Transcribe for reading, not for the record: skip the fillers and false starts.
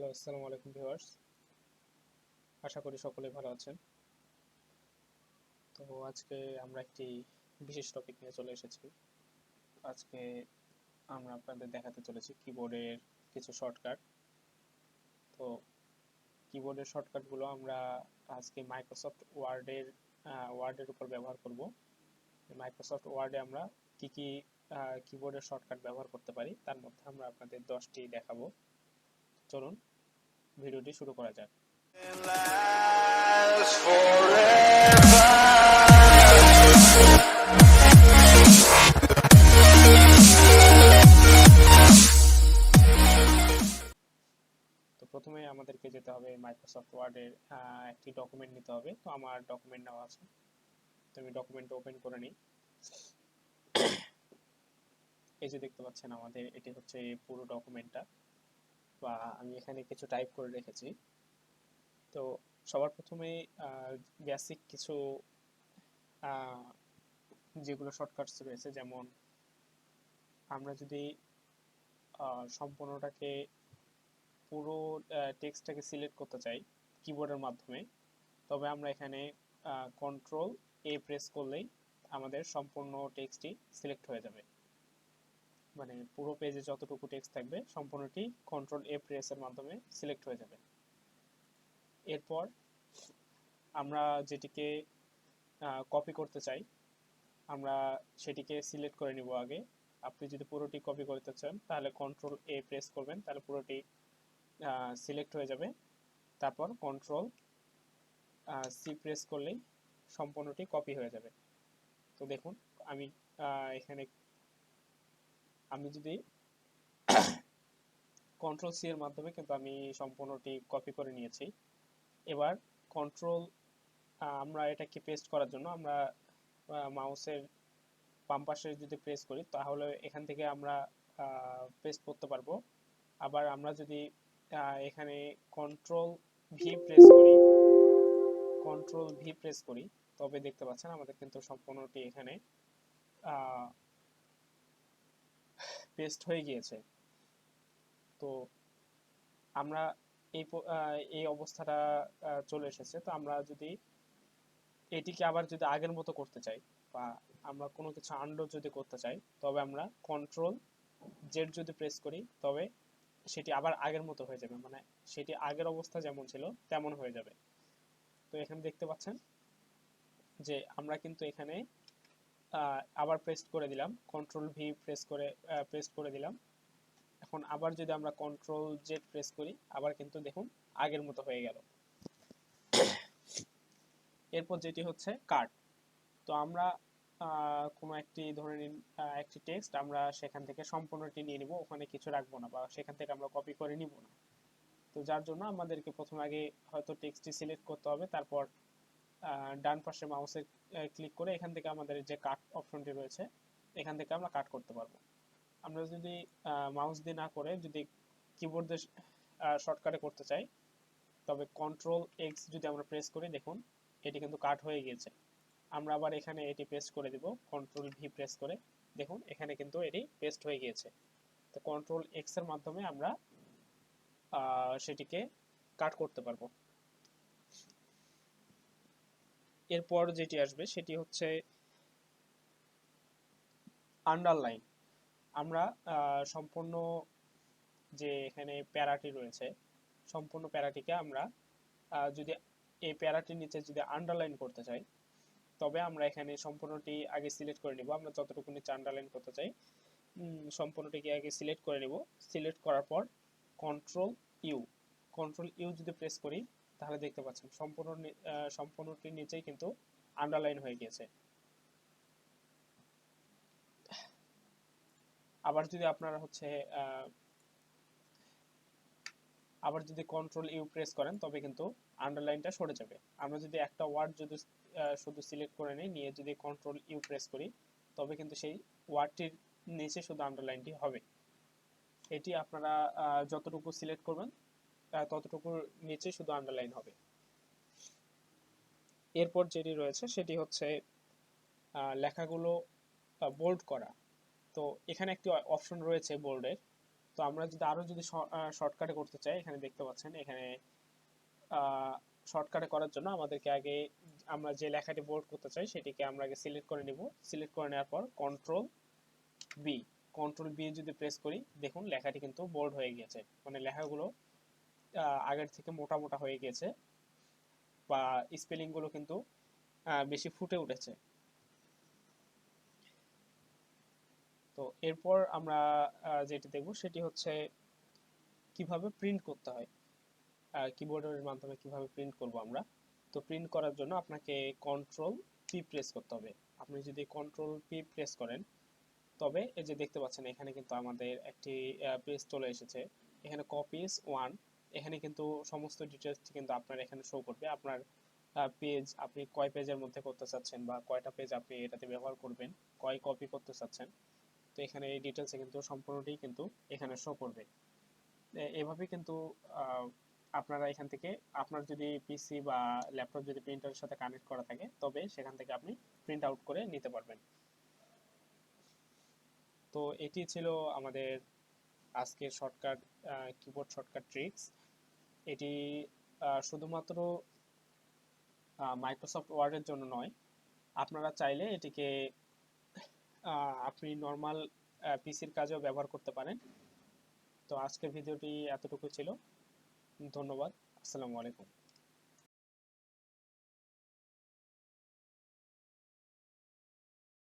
Hello, আসসালামু আলাইকুম viewers. আশা করি সকলে ভালো আছেন। তো আজকে আমরা একটি বিশেষ টপিক নিয়ে চলে এসেছি। আজকে আমরা আপনাদের দেখাতে চলেছি কিবোর্ডের কিছু শর্টকাট। তো কিবোর্ডের শর্টকাটগুলো আমরা আজকে মাইক্রোসফট ওয়ার্ডের উপর ব্যবহার করব। মাইক্রোসফট ওয়ার্ডে আমরা কি কি কিবোর্ডের শর্টকাট ব্যবহার করতে পারি তার মধ্যে আমরা আপনাদের 10টি দেখাবো। চলুন ভিডিওটি শুরু করা যাক। তো প্রথমে আমাদেরকে যেতে হবে মাইক্রোসফট ওয়ার্ডের একটি ডকুমেন্ট নিতে হবে। তো আমার ডকুমেন্ট নেওয়া আছে, তো আমি ডকুমেন্টটা ওপেন করে নিই। এই যে দেখতে পাচ্ছেন আমাদের এটি হচ্ছে পুরো ডকুমেন্টটা, বা আমি এখানে কিছু টাইপ করে রেখেছি। তো সবার প্রথমে বেসিক কিছু যেগুলো শর্টকাটস রয়েছে, যেমন আমরা যদি সম্পূর্ণটাকে পুরো টেক্সটটাকে সিলেক্ট করতে চাই কিবোর্ডের মাধ্যমে, তবে আমরা এখানে কন্ট্রোল এ প্রেস করলেই আমাদের সম্পূর্ণ টেক্সটটি সিলেক্ট হয়ে যাবে। মানে পুরো পেজে যতটুকু টেক্সট থাকবে সম্পূর্ণটি কন্ট্রোল এ প্রেসের মাধ্যমে সিলেক্ট হয়ে যাবে। এরপর আমরা যেটিকে কপি করতে চাই আমরা সেটিকে সিলেক্ট করে নিব আগে। আপনি যদি পুরোটি কপি করতে চান তাহলে কন্ট্রোল এ প্রেস করবেন, তাহলে পুরোটি সিলেক্ট হয়ে যাবে। তারপর কন্ট্রোল সি প্রেস করলেই সম্পূর্ণটি কপি হয়ে যাবে। তো দেখুন আমি এখানে যদি কন্ট্রোল সি এর মাধ্যমে কিন্তু আমি সম্পূর্ণটি কপি করে নিয়েছি। এবার কন্ট্রোল আমরা এটাকে পেস্ট করার জন্য আমরা মাউসের বাম পাশে যদি প্রেস করি তাহলে এখান থেকে আমরা পেস্ট করতে পারবো। আবার আমরা যদি এখানে কন্ট্রোল ভি প্রেস করি তবে দেখতে পাচ্ছেন আমাদের কিন্তু সম্পূর্ণটি এখানে পেস্ট হয়ে গিয়েছে। তো আমরা এই অবস্থাটা চলে এসেছে। তো আমরা যদি এটিকে আবার যদি আগের মতো করতে চাই বা আমরা কোনো কিছু আনডু যদি করতে চাই তবে আমরা কন্ট্রোল জেড যদি প্রেস করি তবে সেটি আবার আগের মতো হয়ে যাবে, মানে সেটি আগের অবস্থা যেমন ছিল তেমন হয়ে যাবে। তো এখানে দেখতে পাচ্ছেন যে আমরা কিন্তু এখানে আবার পেস্ট করে দিলাম, কন্ট্রোল ভি পেস্ট করে দিলাম। এখন আবার যদি আমরা কন্ট্রোল জেড প্রেস করি আবার কিন্তু দেখুন আগের মতো হয়ে গেল। এরপর যেটি হচ্ছে কাট। তো আমরা কোনো একটি ধরে নিন একটি টেক্সট আমরা সেখান থেকে সম্পূর্ণটি নিয়ে নিব, ওখানে কিছু রাখবো না বা সেখান থেকে আমরা কপি করে নিব না। তো যার জন্য আমাদেরকে প্রথমে আগে হয়তো টেক্সটটি সিলেক্ট করতে হবে, তারপর ডান পাশে মাউসে ক্লিক করে এখান থেকে আমাদের যে কাট অপশনটি রয়েছে এখান থেকে আমরা কাট করতে পারবো। আমরা যদি মাউস দিয়ে না করে যদি কিবোর্ড দিয়ে শর্টকাটে করতে চাই তবে কন্ট্রোল এক্স যদি আমরা প্রেস করি দেখুন এটি কিন্তু কাট হয়ে গিয়েছে। আমরা আবার এখানে এটি পেস্ট করে দিব, কন্ট্রোল ভি প্রেস করে দেখুন এখানে কিন্তু এটি পেস্ট হয়ে গিয়েছে। তো কন্ট্রোল এক্স এর মাধ্যমে আমরা সেটিকে কাট করতে পারবো। এরপর যেটি আসবে সেটি হচ্ছে আন্ডারলাইন। আমরা সম্পূর্ণ যে এখানে প্যারাটি রয়েছে সম্পূর্ণ প্যারাটিকে আমরা যদি এই প্যারাটির নিচে যদি আন্ডারলাইন করতে চাই তবে আমরা এখানে সম্পূর্ণটি আগে সিলেক্ট করে নিব। আমরা যতটুকু নিচে আন্ডারলাইন করতে চাই সম্পূর্ণটিকে আগে সিলেক্ট করে নিব। সিলেক্ট করার পর কন্ট্রোল ইউ যদি প্রেস করি তাহলে দেখতে পাচ্ছেন সম্পূর্ণটির নিচেই কিন্তু আন্ডারলাইন হয়ে গিয়েছে। আবার যদি আপনারা আবার যদি কন্ট্রোল ইউ প্রেস করেন তবে কিন্তু আন্ডারলাইনটা সরে যাবে। আমরা যদি একটা ওয়ার্ড যদি শুধু সিলেক্ট করে নিয়ে যদি কন্ট্রোল ইউ প্রেস করি তবে কিন্তু সেই ওয়ার্ডটির নিচে শুধু আন্ডারলাইনটি হবে। এটি আপনারা যতটুকু সিলেক্ট করবেন ততটুকু নিচে শুধু আন্ডারলাইন হবে। এরপর যেটি রয়েছে সেটি হচ্ছে লেখাগুলো বোল্ড করা। তো এখানে একটি অপশন রয়েছে বোল্ডের, তো আমরা যদি আরো যদি শর্টকাটে করতে চাই, এখানে দেখতে পাচ্ছেন এখানে শর্টকাটে করার জন্য আমাদেরকে আগে আমরা যে লেখাটি বোল্ড করতে চাই সেটিকে আমরা আগে সিলেক্ট করে নিব। সিলেক্ট করে নেওয়ার পর কন্ট্রোল বি যদি প্রেস করি, দেখুন লেখাটি কিন্তু বোল্ড হয়ে গিয়েছে, মানে লেখাগুলো আগের থেকে মোটা মোটা হয়ে গিয়েছে বা স্পেলিং গুলো কিন্তু বেশি ফুটে উঠেছে। তো এরপর আমরা যেটি দেখব সেটি হচ্ছে কিভাবে প্রিন্ট করতে হয়, কিবোর্ডের মাধ্যমে কিভাবে প্রিন্ট করব আমরা। তো প্রিন্ট করার জন্য আপনাকে কন্ট্রোল পি প্রেস করতে হবে। আপনি যদি কন্ট্রোল পি প্রেস করেন, তবে এই যে দেখতে পাচ্ছেন এখানে কিন্তু আমাদের একটি পেজ চলে এসেছে। এখানে কপিস 1, এখানে কিন্তু সমস্ত ডিটেলস কিন্তু আপনার এখানে শো করবে। আপনার পেজ আপনি কয় পেজের মধ্যে করতে চাচ্ছেন বা কয়টা পেজ আপনি এটাতে ব্যবহার করবেন, কয় কপি করতে চাচ্ছেন, তো এখানে এই ডিটেলসে কিন্তু সম্পূর্ণটাই কিন্তু এখানে শো করবে। এভাবে কিন্তু আপনারা এখান থেকে আপনার যদি পিসি বা ল্যাপটপ যদি প্রিন্টারের সাথে কানেক্ট করা থাকে, তবে সেখান থেকে আপনি প্রিন্ট আউট করে নিতে পারবেন। তো এটি ছিল আমাদের আজকের শর্টকাট কিবোর্ড শর্টকাট ট্রিক্স। এটি শুধুমাত্র মাইক্রোসফট ওয়ার্ডের জন্য নয়, আপনারা চাইলে এটিকে আপনি নর্মাল পিসির কাজেও ব্যবহার করতে পারেন। তো আজকের ভিডিওটি এতটুকু ছিল। ধন্যবাদ। আসসালামু আলাইকুম।